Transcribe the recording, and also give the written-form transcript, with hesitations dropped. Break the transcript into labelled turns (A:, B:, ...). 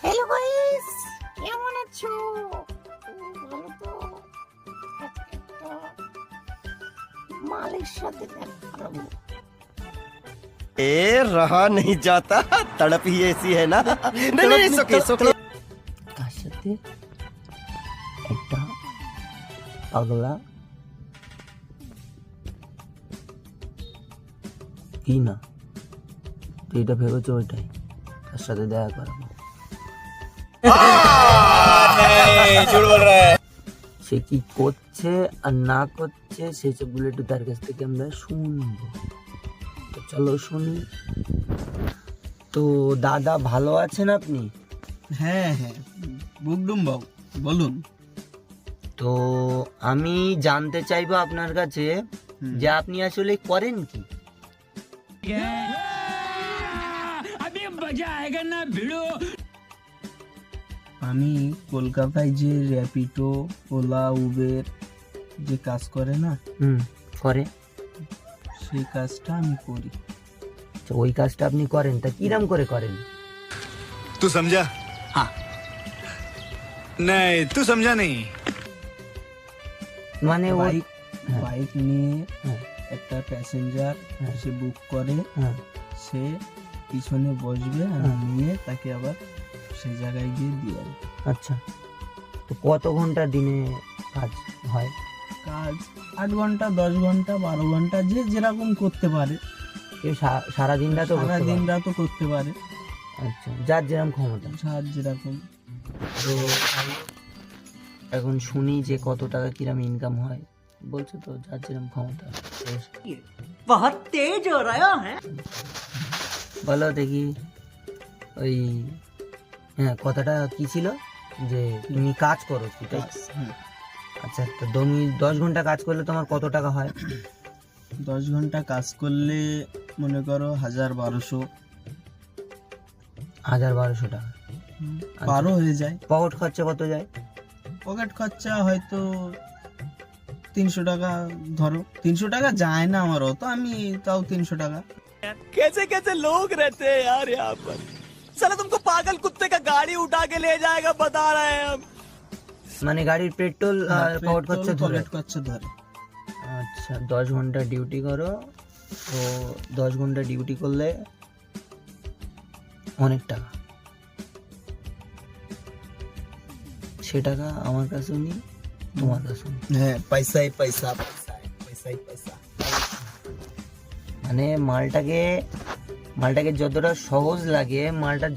A: Hello guys, কেমন আছো? ভালো তো? আজকে একটা মালের সাথে দেখা করবো।
B: ए रहा नहीं जाता, तड़प ही ऐसी है ना। नहीं नहीं सुके सुके
A: তার সাথে একটা পাগলা কি না, তুই এটা ভেবেছো ওইটাই তার সাথে দেখা করাবো।
C: झूठ बोल रहा है।
A: সে কি করছে আর না করছে সেসবগুলো একটু তার কাছ থেকে আমরা শুনবো। তো চলো শুনি। তো দাদা ভালো আছেন আপনি?
C: হ্যাঁ হ্যাঁ, বুকডুম বাবু বলুন।
A: তো আমি জানতে চাইবো আপনার কাছে যে আপনি আসলে করেন কি?
C: আমি কলকাতায় যে র্যাপিডো, ওলা, উবের যে কাজ করে না,
A: করে।
C: সেই কাজটা আমি করি।
A: তো ওই কাজটা আপনি করেন, তা কিরাম করে করেন?
D: तू समझा? हाँ। नहीं, तू समझा नहीं।
A: মানে ওই
C: বাইক
A: হ্যাঁ।
C: বাইক নিয়ে
A: হ্যাঁ।
C: একটা প্যাসেঞ্জার
A: হ্যাঁ।
C: সে বুক করে,
A: হ্যাঁ।
C: সে পিছনে বসবে, আমি নিয়ে তাকে আবার সেই জায়গায় গিয়ে দিয়ে আসবো।
A: আচ্ছা, তো কত ঘন্টা দিনে কাজ হয়?
C: কাজ 8 ঘন্টা, 10 ঘন্টা, 12 ঘন্টা, যে যেরকম করতে পারে।
A: কেউ সারা দিনটা তো করতে
C: সারা
A: পারে।
C: দিনটা তো করতে পারে,
A: আচ্ছা, যার যেরকম ক্ষমতা।
C: যার যেরকম।
A: তো এখন শুনি যে কত টাকা কিরাম ইনকাম হয়। বলছো তো যার যেরকম ক্ষমতা।
E: बहुत तेज हो रहा है।
A: বলো দেখি, ওই হ্যাঁ কথাটা কি ছিল যে তুমি কাজ করো কি তাই?
C: হুম।
A: আচ্ছা, তো তুমি 10 ঘন্টা কাজ করলে তোমার কত টাকা হয়?
C: 10 ঘন্টা কাজ করলে মনে করো 1000-1200
A: 1200 টাকা।
C: পারও হয়ে যায়।
A: পকেট খরচা কত যায়?
C: পকেট খরচা হয়তো 300 টাকা, ধরো 300 টাকা যায় না আমারও, তো আমি তাও 300 টাকা।
B: कैसे कैसे लोग रहते हैं यार यहाँ पर। साला तुमको पागल कुत्ते का गाड़ी उठा के ले जाएगा, बता रहे हैं हम।
A: মানে গাড়ির পেট্রোল আর পকেট খরচা ধরে।
C: পকেট খরচা ধরে।
A: আচ্ছা, 10 ঘন্টা ডিউটি করো, তো 10 ঘন্টা ডিউটি করলে অনেক টাকা। সে টাকা আমার কাছেও নি, তোমার কাছেও নি।
C: হ্যাঁ, পয়সাই পয়সা, পয়সাই পয়সা।
A: মানে মালটাকে যতটা সহজ লাগে, মালটার